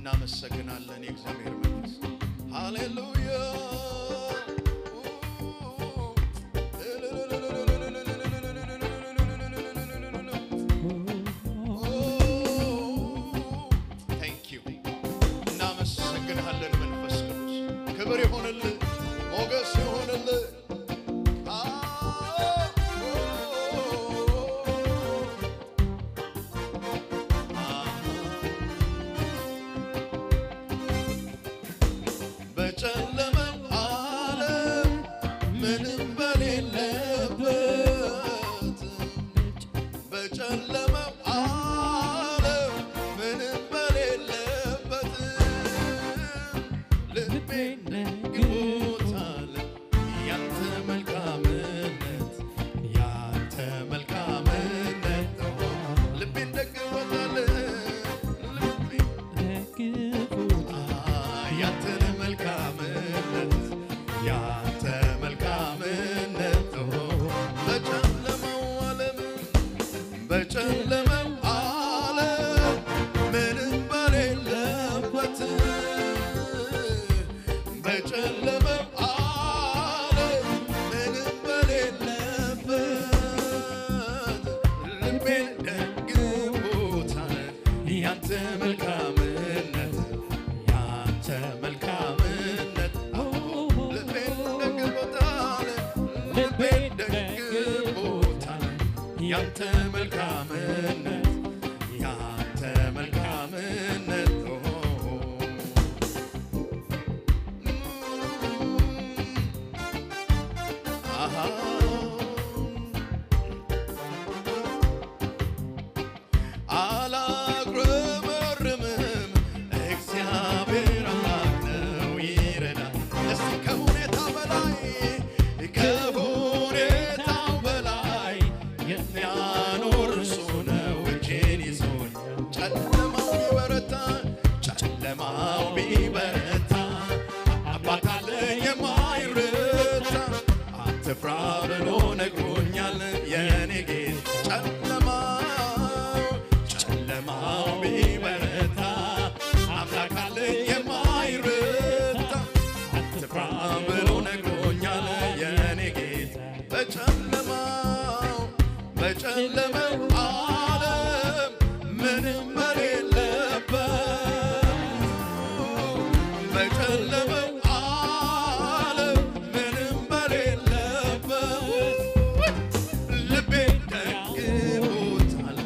እናመሰግናለን የእግዚአብሔር መንፈስ ሃሌሉያ Thank you እናመሰግናለን መንፈስ ቅዱስ ክብር ይሁንልህ ሞገስ ይሁንልህ ያንተ መልካምነት ያንተ መልካምነት አላጉረመርምም እግዚአብሔር አምላክ ነው ይረዳል እስቲ ከሁኔታው በላይ ከሁኔታው በላይ የሚያኖር እሱ ነው እጄን ይዞኝ ጨለማው ቢበረታ አባት አለኝ የማይረታ አትፍራ ብሎ ነግሮኛል የኔ ጌታ ጨለማው ቢበረታ አምላክ አለኝ የማይረታ አትፍራ ብሎ ነግሮኛል የኔ ጌታ በጨለማው ዓለም ምንም በሌለበት በጨለማው ዓለም ምንም በሌለበት ልቤ ደግፎታል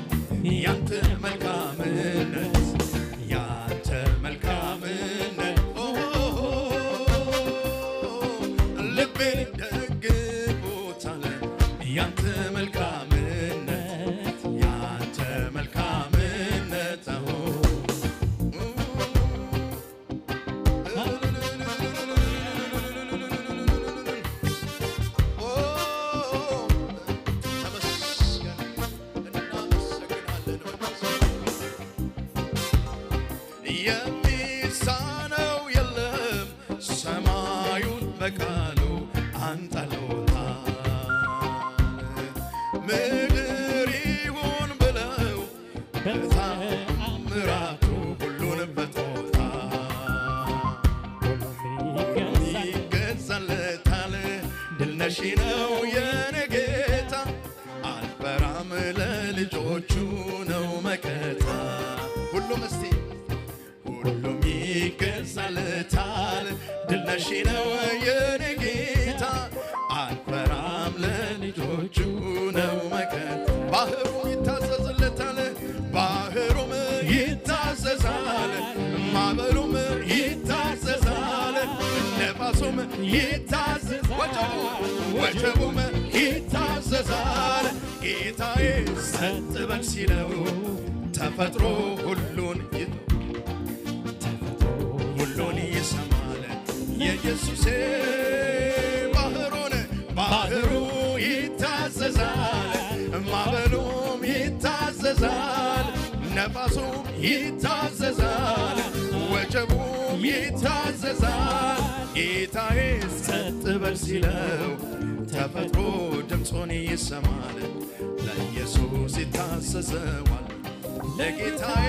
ያንተ መልካምነት ያንተ መልካምነት ልቤ ደግፎታል ያንተ መልካምነት ያንተ መልካምነት የሚሳነው የለም ሰማዩን በቃሉ አንጠልጥሎታል ምድር ይሁን ብለው በተአምራቱ ሁሉን ፈጥሮታል ሁሉም ይገዛለታል ድል ነሺ ነው የኔ ጌታ አልፈራም ለልጆቹ ነው መከታ ሁሉም እስቲ ሁሉም ይገዛለታል ድል ነሺ ነው የኔ ጌታ አልፈራም ለልጆቹ ነው መከታ ባህሩም ይታዘዝለታል ባህሩም ይታዘዛል ማዕበሉም ይታዘዛል ነፋሱም ይታዘዛል ወጀቡም ይታዘዛል ጌታዬ ጸጥ በል ሲለው ተፈጥሮ ሁሉን ይሰማል የኢየሱስ ባህሩ ይታዘዛል ማዕበሉም ይታዘዛል ነፋሱም ይታዘዛል ወጀቡም ይታዘዛል ጌታዬ ጸጥ በል ሲለው ተፈጥሮ ድምፁን ይሰማል ለኢየሱስ ይታዘዘዋል ለጌታዬ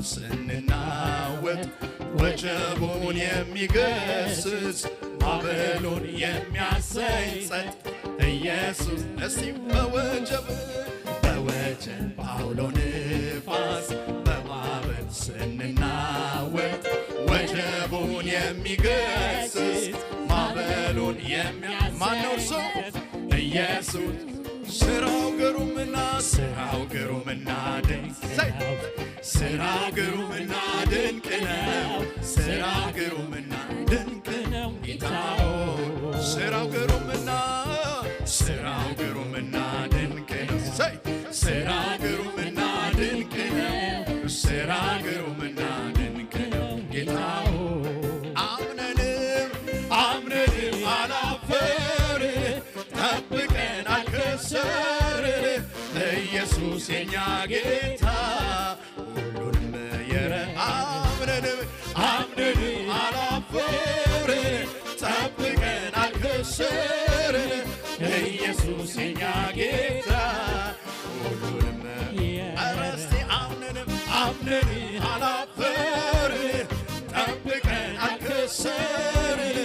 ስንናወጥ ወጀቡን የሚገስጽ ማዕበሉን የሚያሰኝ ጸጥ ኢየሱስ እስቲ በወጀብ አውሎ ንፋስ በማዕበል ስንናወጥ ወጀቡን የሚገስጽ ማዕበሉን ማነው እርሱ ኢየሱስ ስራው ግሩምና ድንቅ ስራው ግሩምና ድንቅ ነው ስራው ግሩምና ድንቅ ነው ጌታው ስራው ግሩምና ድንቅ ነው ስራው ግሩምና ድንቅ ነው ስራው ግሩምና ድንቅ ነው ጌታው አምነንም አላፈር ጠብቀን አልከሰርን ኢየሱስ የኛ ጌታ ሁሉንም አምነንም አላፈር ጠብቀን አልከሰርን ኢየሱስ የኛ ጌታ ሁሉንም አረስቲ አምነንም አላፈር ጠብቀን አልከሰርን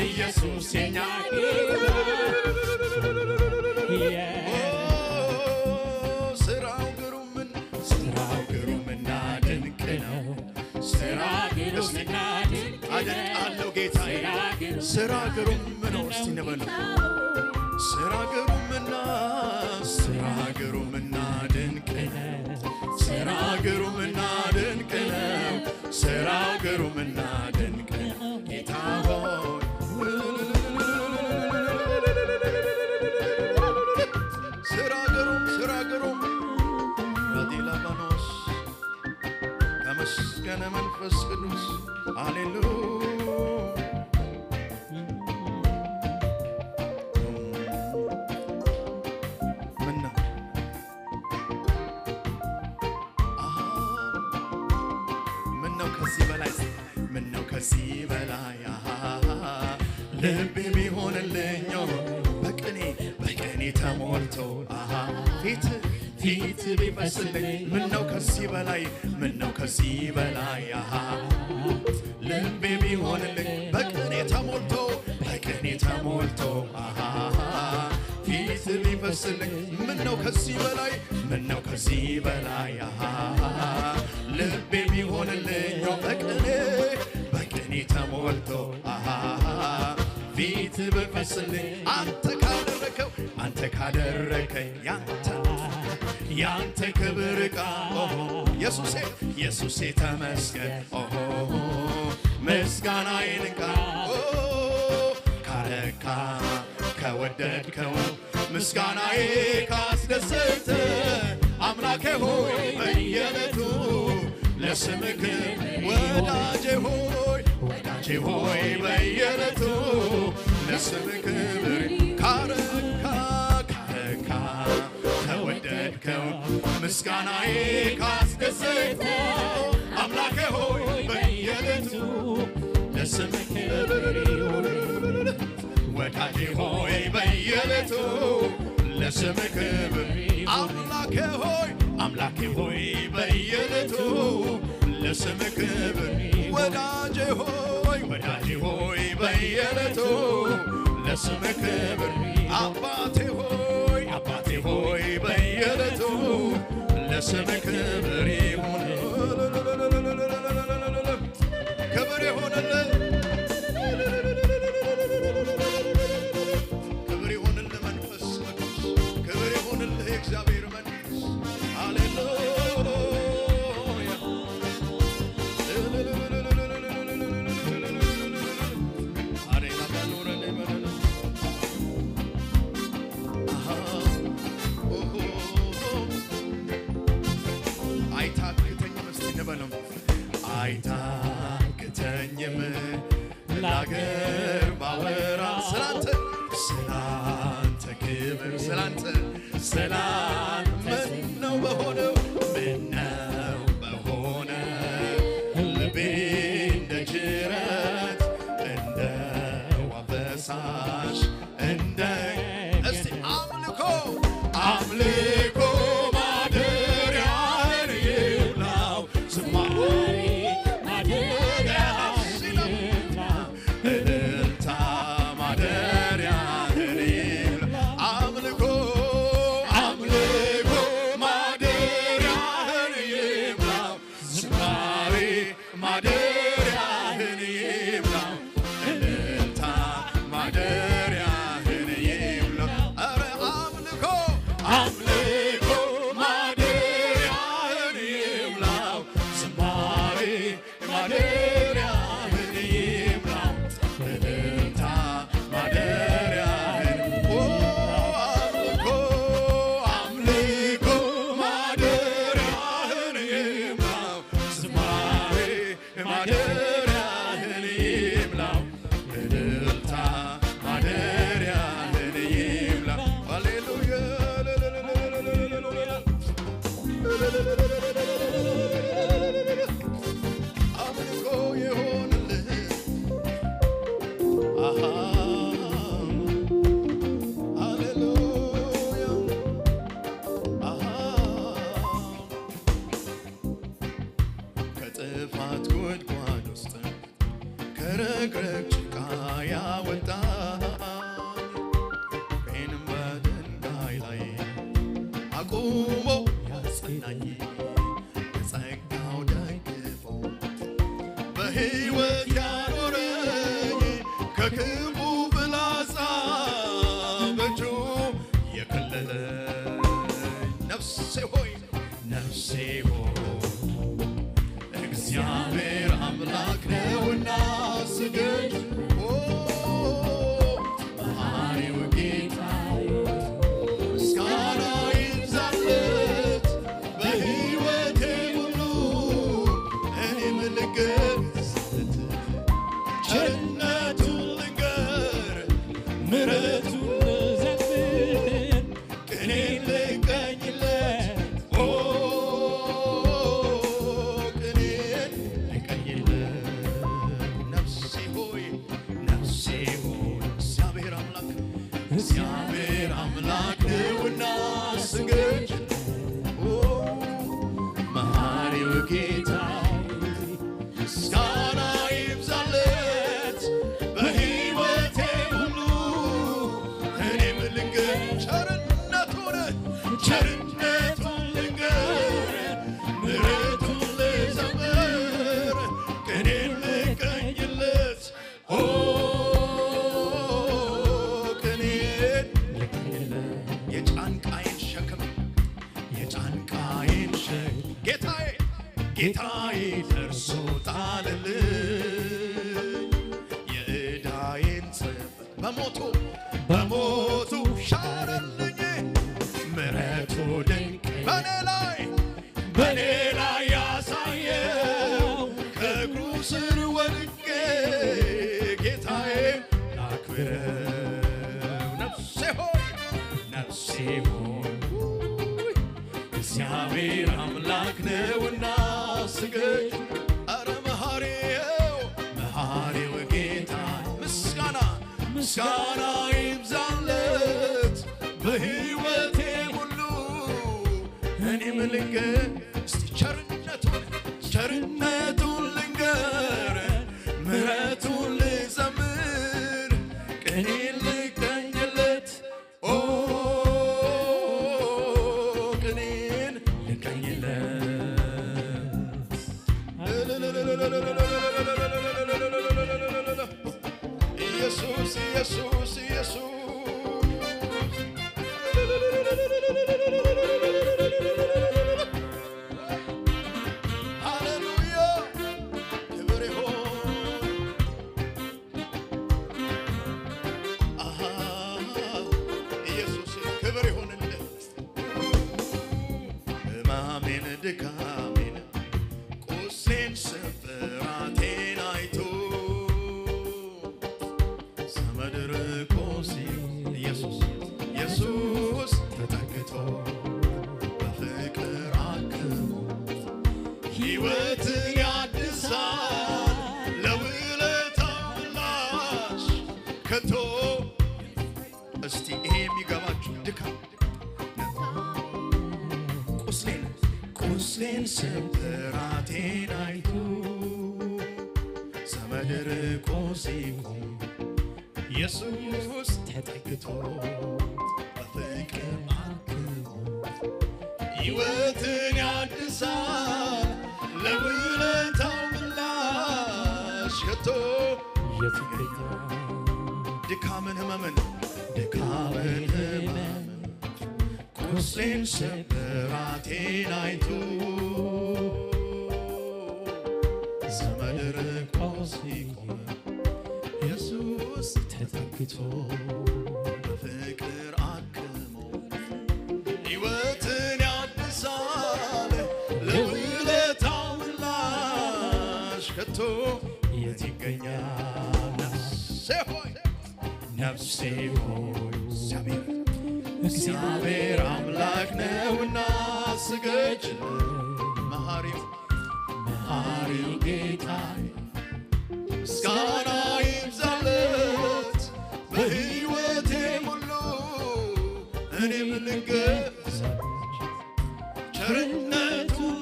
ኢየሱስ የኛ ጌታ ስራው ግሩምና ድንቅ ነው ስራው ግሩምና ድንቅ አደንቃለሁ ጌታዬ ስራ ግሩም ነው እስቲ እንበለው ስራ ግሩምና ድንቅ ነው ስራ ግሩምና ድንቅ ነው ስራ ግሩምና ድንቅ ነው ጌታ ሆይ ስራ ግሩም ራዲላባኖስ ተመስገነ መንፈስ ቅዱስ ሃሌሉያ ከዚህ በላይ ልቤ ቢሆንልኝ በቅኔ ተሞልቶ ፊት ቢመስልኝ ምነው ከዚህ በላይ ልቤ ቢሆንልኝ በቅኔ ተሞልቶ ፊት ቢመስልኝ ምነው ከዚህ በላይ ልቤ ቢሆንልኝ በቅኔ ተሞልቶ ፊት ቢመስልኝ አንተ ካደረከኝ ያንተ ክብር ዕቃ ኢየሱሴ ተመስገን ምስጋናዬን ዕቃ ካረካ ከወደድከው ምስጋናዬ ካስደሰተ አምላኬ ሆይ በየዕለቱ ለስምህ ወዳጄ ሆይ በየዕለቱ ለስምህ ክብር ካረካ ከወደድከው ምስጋናዬ ካስደሰተ አምላኬ ሆይ በየዕለቱ ለስምህ ክብር ወዳጄ ሆይ በየዕለቱ ለስምህ ክብር አምላኬ ሆይ በየዕለቱ ለስምህ ክብር ወዳጄ ሆይ በየዕለቱ ለስምህ ክብር አባቴ ሆይ በየዕለቱ ለስምህ ክብር ይሁን ክብር ይሁንልህ መንፈስ ቅዱስ ክብር ይሁንልህ እግዚአብሔር መንፈስ ሃሌሉያ አይታክተኝም ላገር ባወራ ስላንተ ክብር ምነው በሆነ ልቤ እንደ ጅረት እንደ ውሃ ፈሳሽ እንደ እስቲ አምልኮ ማደሪያህን ይብላው ዝማሬ አምልኮ ማደሪያህን ይምላው ዝማሬ ማደሪያህን ይምላው እልልታ ማደሪያህን አምልኮ ማደሪያህን ይምላው ዝማሬ ማደሪያህን ይምላው እልልታ ማደሪያህን ይምላው ሃሌሉያ አምልኮ ይሆንልህ ሃሌሉያ ከጥፋት ጉድጓድ ውስጥ ከረግረግ ጭቃ ያወጣኝ እኔንም በድንጋይ ላይ አቁሞ ያጸናኝ በጸጋው ደግፎ በሕይወት ያኖረኝ ከክፉ ፍላጻ በእጁ የከለለኝ ነፍሴ ሆይ እግዚአብሔር አምላክ ነውና ስገድ መሐሪው ጌታ ምስጋና ይብዛለት በሕይወቴ ሁሉ እኔም ልገስለት ቸርነቱን ልንገር ምሕረቱን ልዘምር ቅኔን ልቀኝለት ቅኔን ልቀኝለት ነፍሴ ሆይ እግዚአብሔር አምላክ ነውና ስገድ መሐሪው ጌታ ምስጋና ይብዛለት በሕይወቴ ሁሉ እኔም ልንገር ቸርነቱን ልንገር ምሕረቱን ልዘምር ቅኔን ልቀኝለት ቅኔን የጫንቃዬን ሸክም ጌታዬ ደርሶ ጣለልኝ የዕዳዬን ጽሕፈት በሞቱ ሻረልኝ ምሕረቱ ድንቅ በኔ ላይ ያሳየው ከእግሩ ስር ወድቄ ጌታዬ ላክብረው ነፍሴ ሆይ እግዚአብሔር አምላክ ነውና ስገድ አረ መሐሪው ጌታ ምስጋና ይብዛለት በሕይወቴ ሁሉ እኔም ልንገር እስቲ ቸርነቱን ልንገር ምሕረቱን ልዘምር ቅኔን ልቀኝለት ቅኔን ልቀኝለት ኢየሱስ ሃሌሉያ ክብር ይሁን ኢየሱስ ክብር ይሁንልህ ሕማሜን ድካሜን ቁስሌን ስብራቴን አይቶ ዘመድ ርቆ ኢየሱስ ተጠግቶ በፍቅር አክሞ ሕይወትን ያድሳል ለውለታው ምላሽ ከቶ እስቲ ይሄ የሚገባችሁ ድካም ቁስሌን ስብራቴን አይቶ ዘመድ ርቆ ሲቆም ኢየሱስ ተጠግቶ በፍቅር አክሞ ሕይወትን ያድሳል ለውለታው ምላሽ ከቶ ድካምን ህመምን ቁስሌን ስብራቴን አይቶ ዘመድ ርቆ ሲቆም ኢየሱስ ተጠግቶ በፍቅር አክሞ ሕይወትን ያድሳል ለውለታው ምላሽ ከቶ የት ይገኛል? ነፍሴ ሆይ እግዚአብሔር አምላክ ነውና ስገድለት መሐሪው ጌታዬ ምስጋና ይብዛለት በሕይወቴ ሁሉ እኔም ልገዛበት ቸርነቱን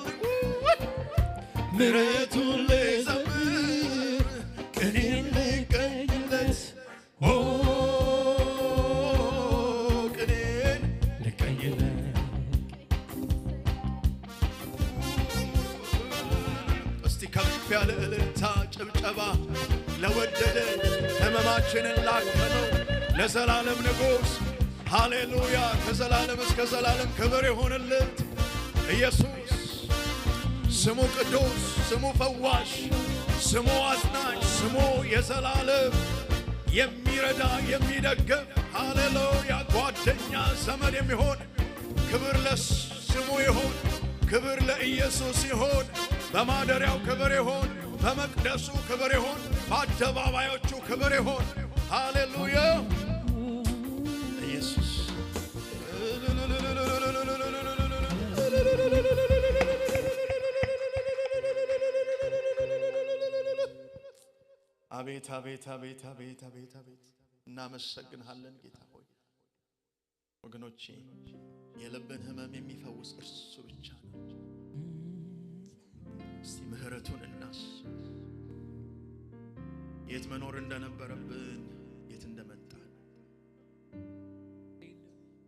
ምሕረቱን ልዘምር ቅኔን ልቀኝለት ቅኔን ልቀኝለት። እስቲ ከፍ ያለ እልልታ ጭብጨባ ለወደደ ሕመማችንን ላከመው ለዘላለም ንጉሥ ሃሌሉያ። ከዘላለም እስከ ዘላለም ክብር ይሁንለት ኢየሱስ። ስሙ ቅዱስ፣ ስሙ ፈዋሽ፣ ስሙ አጽናኝ፣ ስሙ የዘላለም የሚረዳ የሚደግፍ ሃሌሉያ ጓደኛ ዘመድ የሚሆን ክብር ለስሙ ይሁን። ክብር ለኢየሱስ ይሁን። በማደሪያው ክብር ይሁን። በመቅደሱ ክብር ይሁን። በአደባባዮቹ ክብር ይሁን። ሃሌሉያ ኢየሱስ። አቤት አቤት አቤት አቤት አቤት አቤት እናመሰግንሃለን ጌታ ሆይ። ወገኖቼ የልብን ህመም የሚፈውስ እርሱ ብቻ ነው። እስቲ ምህረቱን እናስብ። የት መኖር እንደነበረብን የት እንደመጣን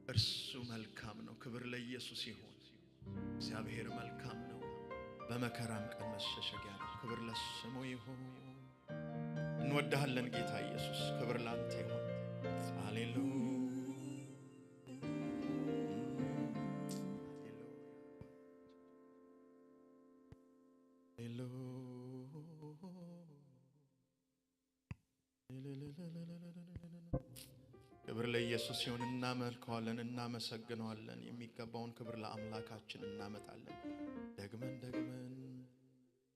እርሱ መልካም ነው። ክብር ለኢየሱስ ይሁን። እግዚአብሔር መልካም ነው። በመከራም ቀን መሸሸጊያ ነው። ክብር ለስሙ ይሁን። እንወድሃለን ጌታ ኢየሱስ። ክብር ላንተ ይሁን። ሃሌሉያ ክብር ለኢየሱስ ይሁን። እናመልከዋለን፣ እናመሰግነዋለን። የሚገባውን ክብር ለአምላካችን እናመጣለን ደግመን ደግመን